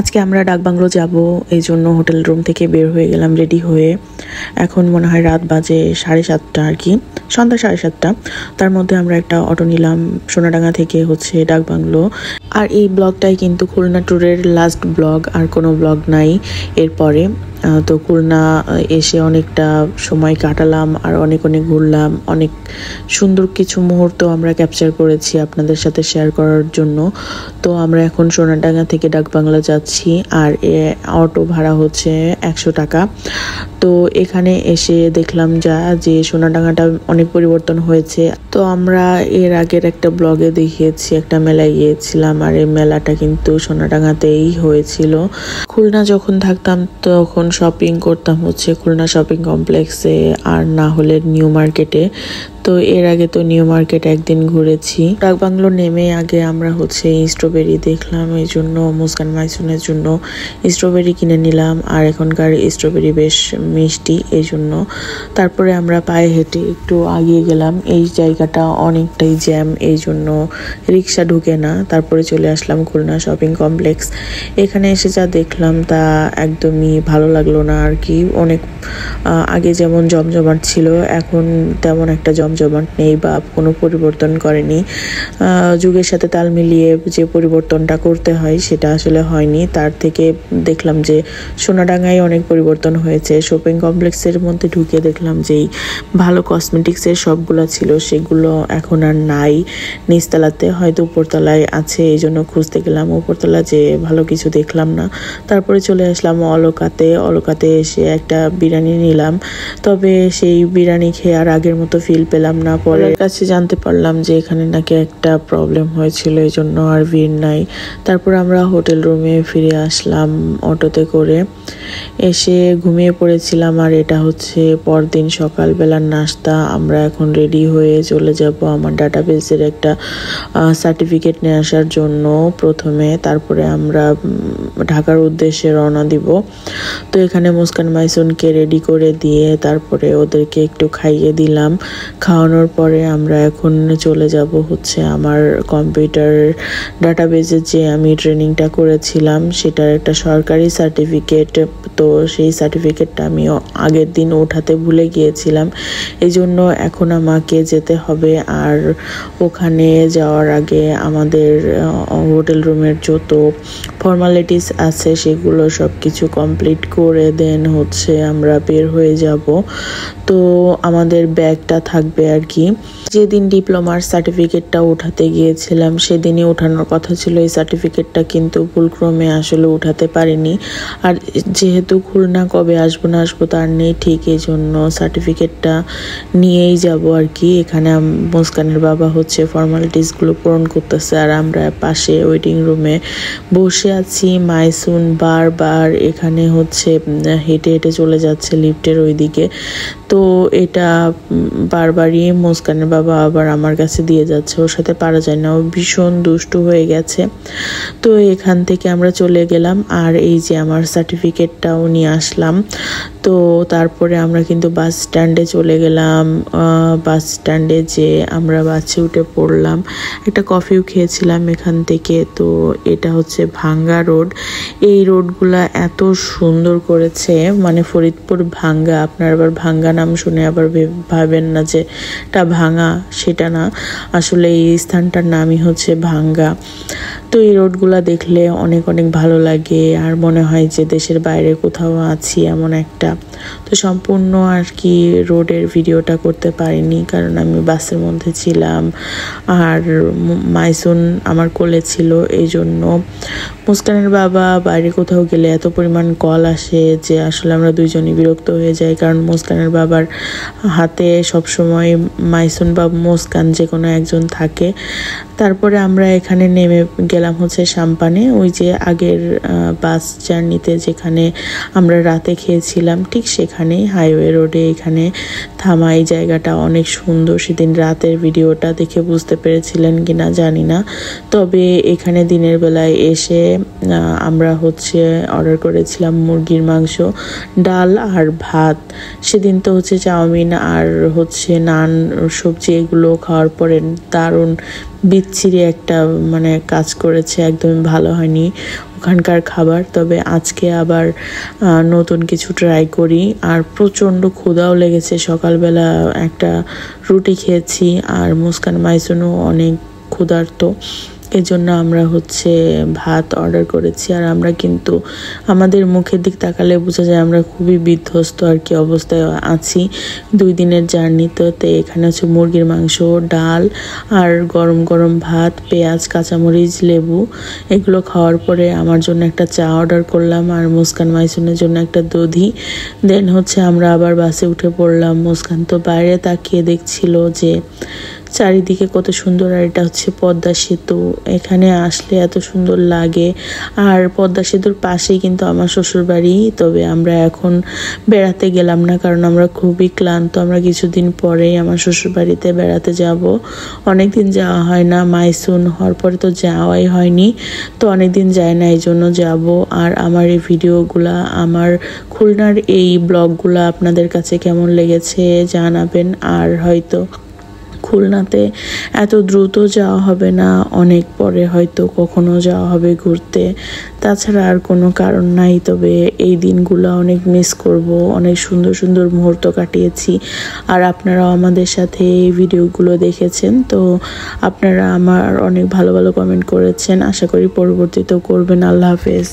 আজকে আমরা ডাকবাংলো যাব, এই জন্য হোটেল রুম থেকে বের হয়ে গেলাম রেডি হয়ে। এখন মনে হয় রাত বাজে 7:30 আর কি, সন্ধ্যা 7:30। তার মধ্যে আমরা একটা অটো নিলাম সোনাডাঙ্গা থেকে ডাকবাংলো। আর এই ব্লগটাই কিন্তু খুলনা ট্যুরের লাস্ট ব্লগ, আর কোনো ব্লগ নাই এরপরে। তো খুলনা এসে অনেকটা সময় কাটালাম আর অনেক ঘুরলাম, অনেক সুন্দর কিছু মুহূর্ত আমরা ক্যাপচার করেছি আপনাদের সাথে শেয়ার করার জন্য। তো আমরা এখন সোনাডাঙ্গা থেকে ডাকবাংলা যাচ্ছি, আর অটো ভাড়া হচ্ছে 100 টাকা। তো এখানে এসে দেখলাম যে সোনাডাঙ্গাটা অনেক পরিবর্তন হয়েছে। তো আমরা এর আগের একটা ব্লগে দেখিয়েছি, একটা মেলায় গিয়েছিলাম, আর এই মেলাটা কিন্তু সোনাডাঙ্গাতেই হয়েছিল। খুলনা যখন থাকতাম তখন শপিং করতাম হচ্ছে খুলনা শপিং কমপ্লেক্সে, আর না হলে নিউ মার্কেটে। তো এর আগে তো নিউ মার্কেট একদিন ঘুরেছি। ডাকবাংলো নেমে আগে আমরা হচ্ছে স্ট্রবেরি দেখলাম, এই জন্য মুস্কান মাইসুনের জন্য স্ট্রবেরি কিনে নিলাম। আর এখনকার স্ট্রবেরি বেশ মিষ্টি, এই জন্য। তারপরে আমরা পায়ে হেঁটে একটু আগিয়ে গেলাম, এই জায়গাটা অনেকটাই জ্যাম, এই জন্য রিক্সা ঢুকে না। তারপরে চলে আসলাম খুলনা শপিং কমপ্লেক্স। এখানে এসে যা দেখলাম তা একদমই ভালো লাগলো না আর কি। অনেক আগে যেমন জমজমাট ছিল, এখন তেমন একটা জমজমাট নেই বা কোনো পরিবর্তন করেনি। যুগের সাথে তাল মিলিয়ে যে পরিবর্তনটা করতে হয় সেটা আসলে হয়নি। তার থেকে দেখলাম যে সোনাডাঙ্গায় অনেক পরিবর্তন হয়েছে। শপিং কমপ্লেক্সের মধ্যে ঢুকে দেখলাম যেই ভালো কসমেটিক্সের শপগুলো ছিল সেগুলো এখন আর নাই। নিচতলাতে হয়তো উপরতলায় আছে, এই জন্য খুঁজতে গেলাম। উপরতলা যে ভালো কিছু দেখলাম না। তারপরে চলে আসলাম অলকাতে এসে একটা বিরিয়ানি নিলাম। তবে সেই বিরিয়ানি খেয়ে আর আগের মতো ফিল পেলাম না। পরের কাছে জানতে পারলাম যে এখানে নাকি একটা প্রবলেম হয়েছিল, এই জন্য আর ভিড় নাই। তারপর আমরা হোটেল রুমে ফিরে আসলাম অটোতে করে। এসে ঘুমিয়ে পড়েছিলাম, আর এটা হচ্ছে পরদিন সকালবেলার নাস্তা। আমরা এখন রেডি হয়ে চলে যাব আমার ডাটাবেসের একটা সার্টিফিকেট নিয়ে আসার জন্য প্রথমে। তারপরে আমরা ঢাকার উদ্দেশ্যে রওনা দিব। তো এখানে মুস্কান মাইসুনকে রেডি করে দিয়ে তারপরে ওদেরকে একটু খাইয়ে দিলাম। খাওয়ানোর পরে আমরা এখন চলে যাব হচ্ছে আমার কম্পিউটার ডাটাবেজে যে আমি ট্রেনিংটা করেছিলাম সেটার একটা সরকারি সার্টিফিকেট। তো সেই সার্টিফিকেটটা আমি আগের দিন ওঠাতে ভুলে গিয়েছিলাম, এই জন্য এখন আমাকে যেতে হবে। আর ওখানে যাওয়ার আগে আমাদের হোটেল রুমের যত ফর্মালিটিস আছে সেগুলো সব কিছু কমপ্লিট করে দেন হচ্ছে আমরা বের হয়ে যাব। তো আমাদের ব্যাগটা থাকবে আর কি। যেদিন ডিপ্লোমার সার্টিফিকেটটা উঠাতে গিয়েছিলাম সেদিনই ওঠানোর কথা ছিল এই সার্টিফিকেটটা, কিন্তু ভুলক্রমে আসলে উঠাতে পারিনি। আর যেহেতু খুলনা কবে আসবো না আসবো তার নেই ঠিক, এই জন্য সার্টিফিকেটটা নিয়েই যাব আর কি। এখানে মুস্কানের বাবা হচ্ছে ফর্মালিটিসগুলো পূরণ করতেছে, আর আমরা পাশে ওয়েটিং রুমে বসে আছি। মাইসুন বারবার এখানে হচ্ছে হেঁটে হেঁটে চলে যাচ্ছে লিফটের ওইদিকে। তো এটা বারবারই মুস্কানের বাবা আবার আমার কাছে দিয়ে যাচ্ছে, ওর সাথে পারা যায় না, ও ভীষণ দুষ্টু হয়ে গেছে। তো এখান থেকে আমরা চলে গেলাম, আর এই যে আমার সার্টিফিকেটটাও নিয়ে আসলাম। তো তারপরে আমরা কিন্তু বাস স্ট্যান্ডে চলে গেলাম। বাস স্ট্যান্ডে যে আমরা বাসে উঠে পড়লাম, একটা কফিও খেয়েছিলাম এখান থেকে। তো এটা হচ্ছে ভাঙ্গা রোড। এই রোডগুলা এত সুন্দর করেছে, মানে ফরিদপুর ভাঙ্গা। আপনার আবার ভাঙ্গা নাম শুনে আবার ভাবেন না যে এটা ভাঙা, সেটা না, আসলে এই স্থানটার নামই হচ্ছে ভাঙ্গা। তো এই রোডগুলা দেখলে অনেক ভালো লাগে, আর মনে হয় যে দেশের বাইরে কোথাও আছি এমন একটা। তো সম্পূর্ণ আর কি রোডের ভিডিওটা করতে পারিনি, কারণ আমি বাসের মধ্যে ছিলাম আর মাইসুন আমার কোলে ছিল, এই জন্য। মুস্কানের বাবা বাইরে কোথাও গেলে এত পরিমাণ কল আসে যে আসলে আমরা দুইজনই বিরক্ত হয়ে যাই, কারণ মুস্কানের বাবার হাতে সবসময় মাইসুন বা মুস্কান যে কোনো একজন থাকে। তারপরে আমরা এখানে নেমে গেলাম হচ্ছে সাম্পানে, ওই যে আগের বাস জার্নিতে যেখানে আমরা রাতে খেয়েছিলাম ঠিক সেখানেই হাইওয়ে রোডে এখানে থামা। এই জায়গাটা অনেক সুন্দর, সেদিন রাতের ভিডিওটা দেখে বুঝতে পেরেছিলেন কিনা জানি না। তবে এখানে দিনের বেলায় এসে আমরা হচ্ছে অর্ডার করেছিলাম মুরগির মাংস, ডাল আর ভাত। সেদিন তো হচ্ছে চাউমিন আর হচ্ছে নান সবজি এগুলো খাওয়ার পরে দারুণ বিচ্ছিরি একটা মানে কাজ করেছে, একদমই ভালো হয়নি ওখানকার খাবার। তবে আজকে আবার নতুন কিছু ট্রাই করি। আর প্রচণ্ড ক্ষুধাও লেগেছে, সকালবেলা একটা রুটি খেয়েছি আর মুস্কান মাইসুনও অনেক ক্ষুধার্ত, এজন্য আমরা ভাত অর্ডার করেছি। আর আমরা কিন্তু আমাদের মুখের দিক তাকালে বোঝা যায় আমরা খুবই বিধ্বস্ত আর কি অবস্থায় আছি 2 দিনের জার্নিতে। এখানে মুরগির মাংস, ডাল আর গরম গরম ভাত, পেঁয়াজ, কাঁচামরিচ, লেবু, এগুলো খাওয়ার পরে আমার জন্য একটা চা অর্ডার করলাম আর মুস্কান মাইসুনের জন্য একটা দধি। দেন আমরা আবার বাসে উঠে পড়লাম। মুস্কান তো বাইরে তাকিয়ে দেখছিল যে চারিদিকে কত সুন্দর। আর এটা পদ্মা সেতু, এখানে আসলে এত সুন্দর লাগে। আর পদ্মা সেতুর পাশেই কিন্তু আমার শ্বশুর বাড়ি। তবে আমরা এখন বেড়াতে গেলাম না, কারণ আমরা খুবই ক্লান্ত। আমরা কিছুদিন পরেই আমার শ্বশুর বাড়িতে বেড়াতে যাব। অনেকদিন যাওয়া হয় না, মাইসুন হওয়ার পরে তো যাওয়াই হয়নি, তো অনেকদিন যায় না, এই জন্য যাব। আর আমার এই ভিডিওগুলা, আমার খুলনার এই ব্লগগুলা আপনাদের কাছে কেমন লেগেছে জানাবেন। আর হয়তো খুলনাতে এত দ্রুত যাওয়া হবে না, অনেক পরে হয়তো কখনো যাওয়া হবে ঘুরতে, তাছাড়া আর কোনো কারণ নাই। তবে এই দিনগুলো অনেক মিস করব, অনেক সুন্দর সুন্দর মুহূর্ত কাটিয়েছি। আর আপনারাও আমাদের সাথে এই ভিডিওগুলো দেখেছেন, তো আপনারা আমার অনেক ভালো ভালো কমেন্ট করেছেন, আশা করি পরবর্তীতেও করবেন। আল্লাহ হাফেজ।